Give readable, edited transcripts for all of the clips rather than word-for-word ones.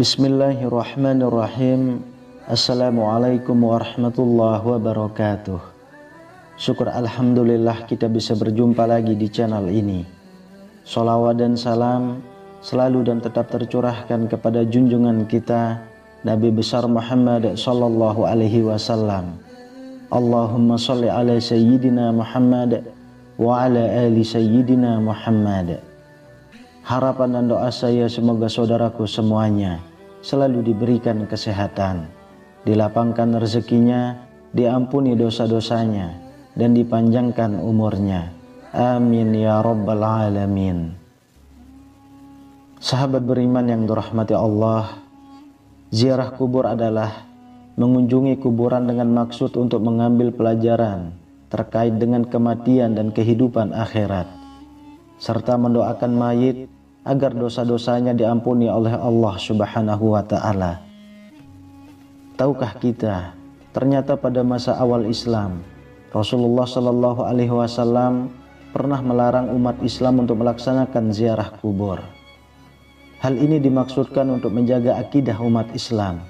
Bismillahirrahmanirrahim. Assalamualaikum warahmatullahi wabarakatuh. Syukur alhamdulillah kita bisa berjumpa lagi di channel ini. Sholawat dan salam selalu dan tetap tercurahkan kepada junjungan kita Nabi besar Muhammad sallallahu alaihi wasallam. Allahumma sholli ala sayyidina Muhammad wa ala ali sayyidina Muhammad. Harapan dan doa saya semoga saudaraku semuanya selalu diberikan kesehatan, dilapangkan rezekinya, diampuni dosa-dosanya, dan dipanjangkan umurnya. Amin ya rabbal alamin. Sahabat beriman yang dirahmati Allah, ziarah kubur adalah mengunjungi kuburan dengan maksud untuk mengambil pelajaran terkait dengan kematian dan kehidupan akhirat, serta mendoakan mayit agar dosa-dosanya diampuni oleh Allah Subhanahu wa Ta'ala. Tahukah kita, ternyata pada masa awal Islam, Rasulullah Shallallahu Alaihi Wasallam pernah melarang umat Islam untuk melaksanakan ziarah kubur. Hal ini dimaksudkan untuk menjaga akidah umat Islam,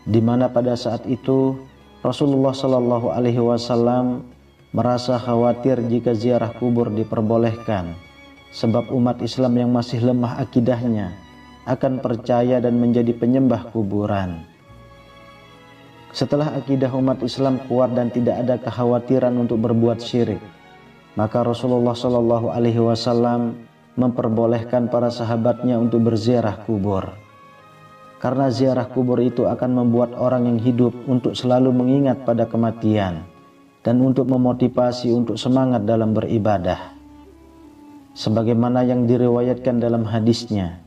di mana pada saat itu Rasulullah Shallallahu Alaihi Wasallam merasa khawatir jika ziarah kubur diperbolehkan, sebab umat Islam yang masih lemah akidahnya akan percaya dan menjadi penyembah kuburan. Setelah akidah umat Islam kuat dan tidak ada kekhawatiran untuk berbuat syirik, maka Rasulullah Shallallahu Alaihi Wasallam memperbolehkan para sahabatnya untuk berziarah kubur. Karena ziarah kubur itu akan membuat orang yang hidup untuk selalu mengingat pada kematian dan untuk memotivasi untuk semangat dalam beribadah. Sebagaimana yang diriwayatkan dalam hadisnya,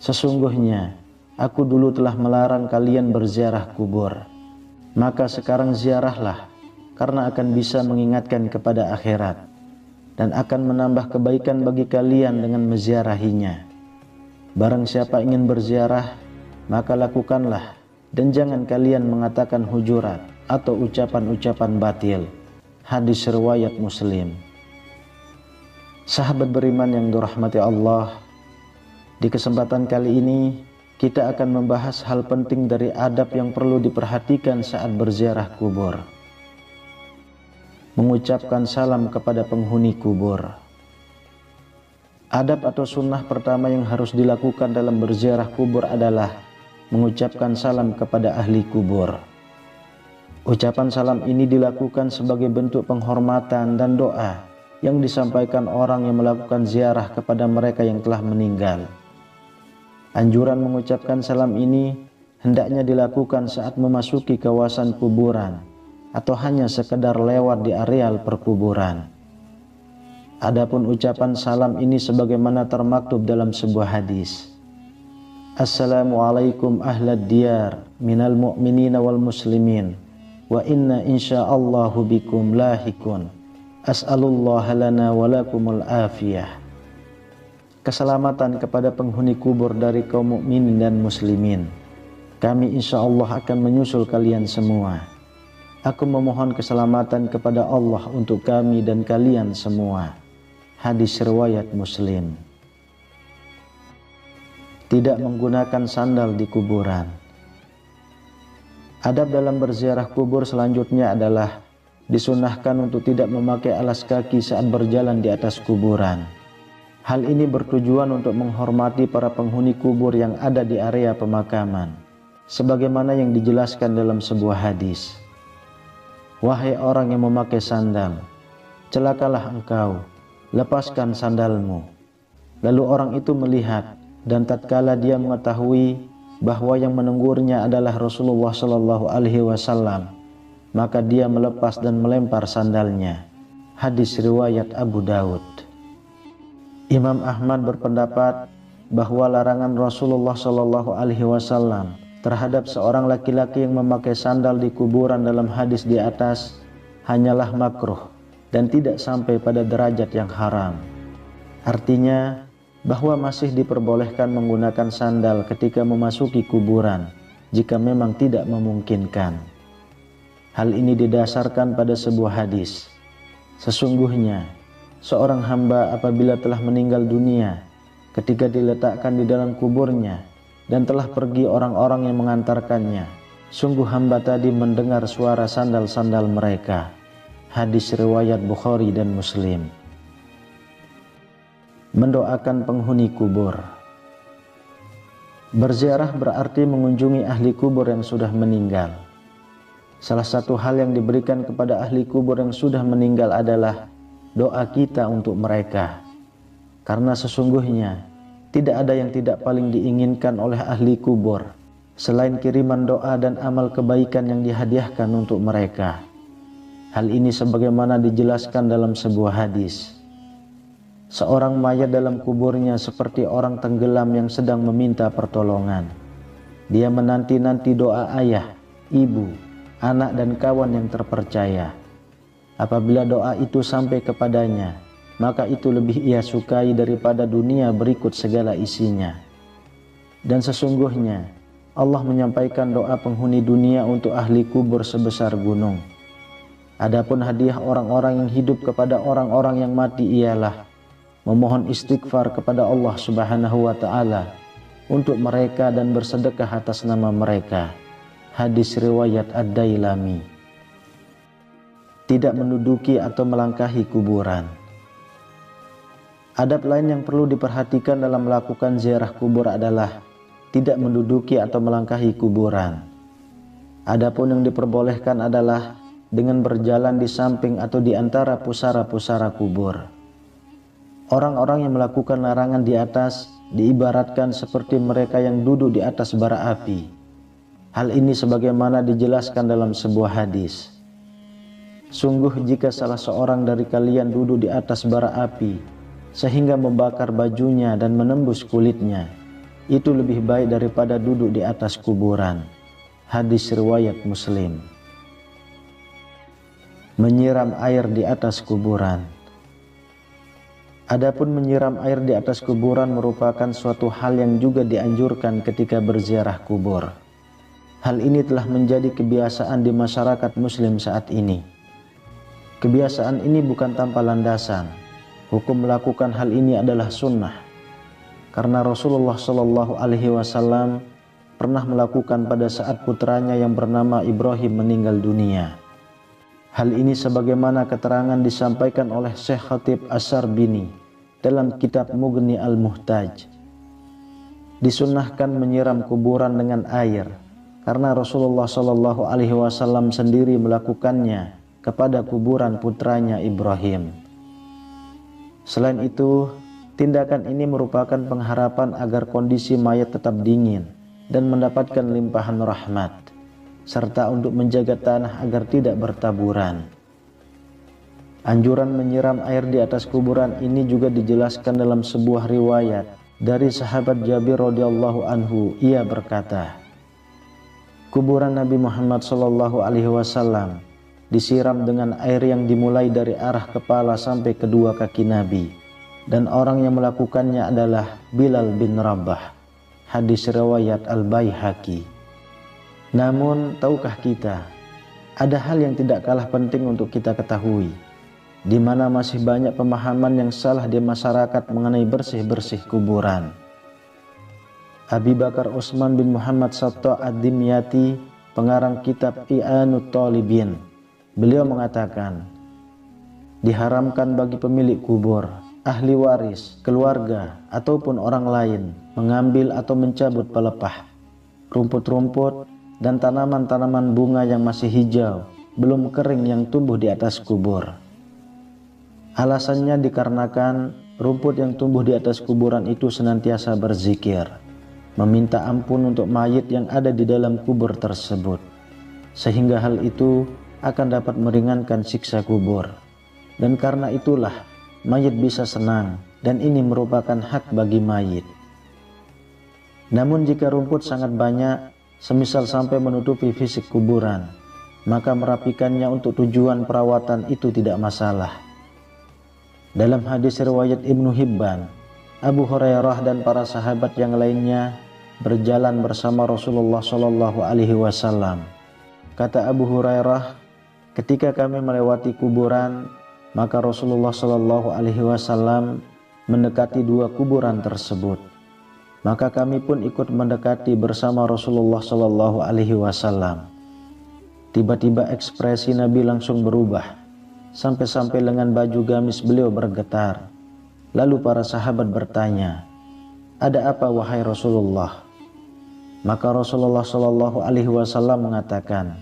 sesungguhnya aku dulu telah melarang kalian berziarah kubur, maka sekarang ziarahlah, karena akan bisa mengingatkan kepada akhirat dan akan menambah kebaikan bagi kalian dengan menziarahinya. Barang siapa ingin berziarah, maka lakukanlah, dan jangan kalian mengatakan hujurat atau ucapan-ucapan batil. Hadis riwayat Muslim. Sahabat beriman yang dirahmati Allah, di kesempatan kali ini kita akan membahas hal penting dari adab yang perlu diperhatikan saat berziarah kubur. Mengucapkan salam kepada penghuni kubur. Adab atau sunnah pertama yang harus dilakukan dalam berziarah kubur adalah mengucapkan salam kepada ahli kubur. Ucapan salam ini dilakukan sebagai bentuk penghormatan dan doa yang disampaikan orang yang melakukan ziarah kepada mereka yang telah meninggal. Anjuran mengucapkan salam ini hendaknya dilakukan saat memasuki kawasan kuburan atau hanya sekedar lewat di areal perkuburan. Adapun ucapan salam ini sebagaimana termaktub dalam sebuah hadis. Assalamualaikum ahlad diyar minal mu'minina wal muslimin wa inna insyaallahu bikum lahikun. As'alullah lana walakumul afiyah. Keselamatan kepada penghuni kubur dari kaum mukminin dan muslimin. Kami insya Allah akan menyusul kalian semua. Aku memohon keselamatan kepada Allah untuk kami dan kalian semua. Hadis riwayat Muslim. Tidak menggunakan sandal di kuburan. Adab dalam berziarah kubur selanjutnya adalah disunahkan untuk tidak memakai alas kaki saat berjalan di atas kuburan. Hal ini bertujuan untuk menghormati para penghuni kubur yang ada di area pemakaman, sebagaimana yang dijelaskan dalam sebuah hadis. Wahai orang yang memakai sandal, celakalah engkau, lepaskan sandalmu. Lalu orang itu melihat, dan tatkala dia mengetahui bahwa yang menegurnya adalah Rasulullah Shallallahu Alaihi Wasallam, maka dia melepas dan melempar sandalnya. Hadis riwayat Abu Daud. Imam Ahmad berpendapat bahwa larangan Rasulullah Shallallahu Alaihi Wasallam terhadap seorang laki-laki yang memakai sandal di kuburan dalam hadis di atas hanyalah makruh dan tidak sampai pada derajat yang haram. Artinya bahwa masih diperbolehkan menggunakan sandal ketika memasuki kuburan jika memang tidak memungkinkan. Hal ini didasarkan pada sebuah hadis. Sesungguhnya seorang hamba apabila telah meninggal dunia, ketika diletakkan di dalam kuburnya, dan telah pergi orang-orang yang mengantarkannya. Sungguh hamba tadi mendengar suara sandal-sandal mereka. Hadis riwayat Bukhari dan Muslim. Mendoakan penghuni kubur. Berziarah berarti mengunjungi ahli kubur yang sudah meninggal. Salah satu hal yang diberikan kepada ahli kubur yang sudah meninggal adalah doa kita untuk mereka. Karena sesungguhnya tidak ada yang tidak paling diinginkan oleh ahli kubur selain kiriman doa dan amal kebaikan yang dihadiahkan untuk mereka. Hal ini sebagaimana dijelaskan dalam sebuah hadis. Seorang mayat dalam kuburnya seperti orang tenggelam yang sedang meminta pertolongan. Dia menanti-nanti doa ayah, ibu, anak dan kawan yang terpercaya. Apabila doa itu sampai kepadanya, maka itu lebih ia sukai daripada dunia berikut segala isinya. Dan sesungguhnya Allah menyampaikan doa penghuni dunia untuk ahli kubur sebesar gunung. Adapun hadiah orang-orang yang hidup kepada orang-orang yang mati ialah memohon istighfar kepada Allah Subhanahu wa Ta'ala untuk mereka dan bersedekah atas nama mereka. Hadis riwayat Ad-Dailami. Tidak menduduki atau melangkahi kuburan. Adab lain yang perlu diperhatikan dalam melakukan ziarah kubur adalah tidak menduduki atau melangkahi kuburan. Adapun yang diperbolehkan adalah dengan berjalan di samping atau di antara pusara-pusara kubur. Orang-orang yang melakukan larangan di atas diibaratkan seperti mereka yang duduk di atas bara api. Hal ini sebagaimana dijelaskan dalam sebuah hadis. Sungguh jika salah seorang dari kalian duduk di atas bara api sehingga membakar bajunya dan menembus kulitnya, itu lebih baik daripada duduk di atas kuburan. Hadis riwayat Muslim. Menyiram air di atas kuburan. Adapun menyiram air di atas kuburan merupakan suatu hal yang juga dianjurkan ketika berziarah kubur. Hal ini telah menjadi kebiasaan di masyarakat muslim saat ini. Kebiasaan ini bukan tanpa landasan. Hukum melakukan hal ini adalah sunnah. Karena Rasulullah SAW pernah melakukan pada saat putranya yang bernama Ibrahim meninggal dunia. Hal ini sebagaimana keterangan disampaikan oleh Syekh Khatib As-Sarbini dalam kitab Mughni Al-Muhtaj. Disunnahkan menyiram kuburan dengan air karena Rasulullah SAW sendiri melakukannya kepada kuburan putranya Ibrahim. Selain itu, tindakan ini merupakan pengharapan agar kondisi mayat tetap dingin dan mendapatkan limpahan rahmat, serta untuk menjaga tanah agar tidak bertaburan. Anjuran menyiram air di atas kuburan ini juga dijelaskan dalam sebuah riwayat dari sahabat Jabir radhiyallahu anhu. Ia berkata, kuburan Nabi Muhammad SAW disiram dengan air yang dimulai dari arah kepala sampai kedua kaki Nabi, dan orang yang melakukannya adalah Bilal bin Rabah. Hadis riwayat Al-Baihaqi. Namun, tahukah kita, ada hal yang tidak kalah penting untuk kita ketahui, di mana masih banyak pemahaman yang salah di masyarakat mengenai bersih-bersih kuburan. Abi Bakar Utsman bin Muhammad Satta Ad-Dimyati, pengarang kitab I'anut Talibin, beliau mengatakan, diharamkan bagi pemilik kubur, ahli waris, keluarga, ataupun orang lain mengambil atau mencabut pelepah, rumput-rumput, dan tanaman-tanaman bunga yang masih hijau, belum kering yang tumbuh di atas kubur. Alasannya dikarenakan rumput yang tumbuh di atas kuburan itu senantiasa berzikir, meminta ampun untuk mayit yang ada di dalam kubur tersebut, sehingga hal itu akan dapat meringankan siksa kubur. Dan karena itulah mayit bisa senang, dan ini merupakan hak bagi mayit. Namun jika rumput sangat banyak, semisal sampai menutupi fisik kuburan, maka merapikannya untuk tujuan perawatan itu tidak masalah. Dalam hadis riwayat Ibnu Hibban, Abu Hurairah dan para sahabat yang lainnya berjalan bersama Rasulullah SAW. Kata Abu Hurairah, ketika kami melewati kuburan, maka Rasulullah SAW mendekati dua kuburan tersebut. Maka kami pun ikut mendekati bersama Rasulullah Shallallahu Alaihi Wasallam. Tiba-tiba ekspresi Nabi langsung berubah, sampai-sampai lengan baju gamis beliau bergetar. Lalu para sahabat bertanya, "Ada apa wahai Rasulullah?" Maka Rasulullah Shallallahu Alaihi Wasallam mengatakan,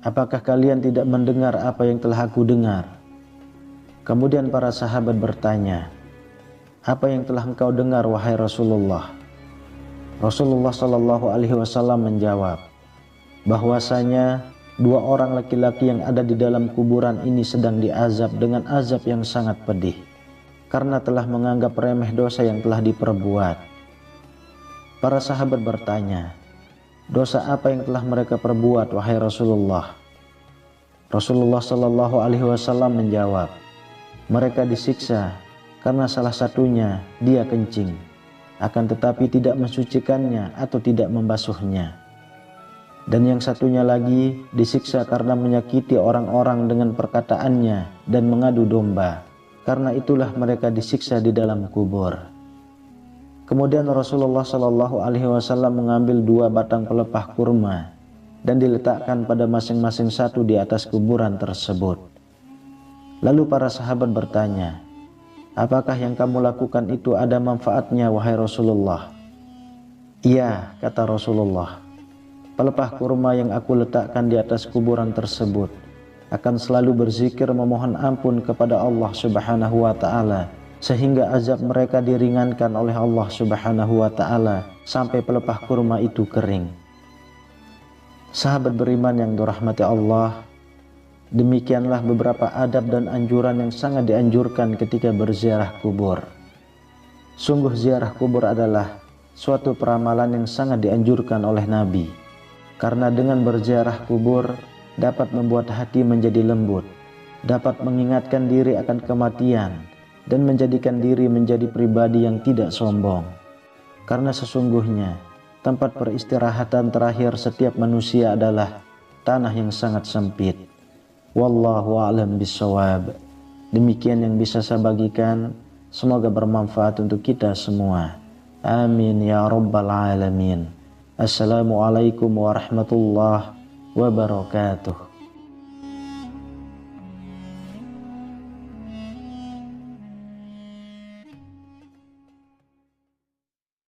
"Apakah kalian tidak mendengar apa yang telah aku dengar?" Kemudian para sahabat bertanya, "Apa yang telah engkau dengar wahai Rasulullah?" Rasulullah Shallallahu Alaihi Wasallam menjawab, bahwasanya dua orang laki-laki yang ada di dalam kuburan ini sedang diazab dengan azab yang sangat pedih, karena telah menganggap remeh dosa yang telah diperbuat. Para sahabat bertanya, "Dosa apa yang telah mereka perbuat wahai Rasulullah?" Rasulullah Shallallahu Alaihi Wasallam menjawab, "Mereka disiksa karena salah satunya dia kencing, akan tetapi tidak mensucikannya atau tidak membasuhnya. Dan yang satunya lagi disiksa karena menyakiti orang-orang dengan perkataannya dan mengadu domba. Karena itulah mereka disiksa di dalam kubur." Kemudian Rasulullah Shallallahu Alaihi Wasallam mengambil 2 batang pelepah kurma dan diletakkan pada masing-masing satu di atas kuburan tersebut. Lalu para sahabat bertanya, "Apakah yang kamu lakukan itu ada manfaatnya wahai Rasulullah?" "Iya," kata Rasulullah, "pelepah kurma yang aku letakkan di atas kuburan tersebut akan selalu berzikir memohon ampun kepada Allah Subhanahu wa Ta'ala, sehingga azab mereka diringankan oleh Allah Subhanahu wa Ta'ala sampai pelepah kurma itu kering." Sahabat beriman yang dirahmati Allah, demikianlah beberapa adab dan anjuran yang sangat dianjurkan ketika berziarah kubur. Sungguh ziarah kubur adalah suatu peramalan yang sangat dianjurkan oleh Nabi, karena dengan berziarah kubur dapat membuat hati menjadi lembut, dapat mengingatkan diri akan kematian, dan menjadikan diri menjadi pribadi yang tidak sombong. Karena sesungguhnya tempat peristirahatan terakhir setiap manusia adalah tanah yang sangat sempit. Wallahu a'lam bishawab. Demikian yang bisa saya bagikan, semoga bermanfaat untuk kita semua. Amin ya rabbal alamin. Assalamualaikum warahmatullahi wabarakatuh.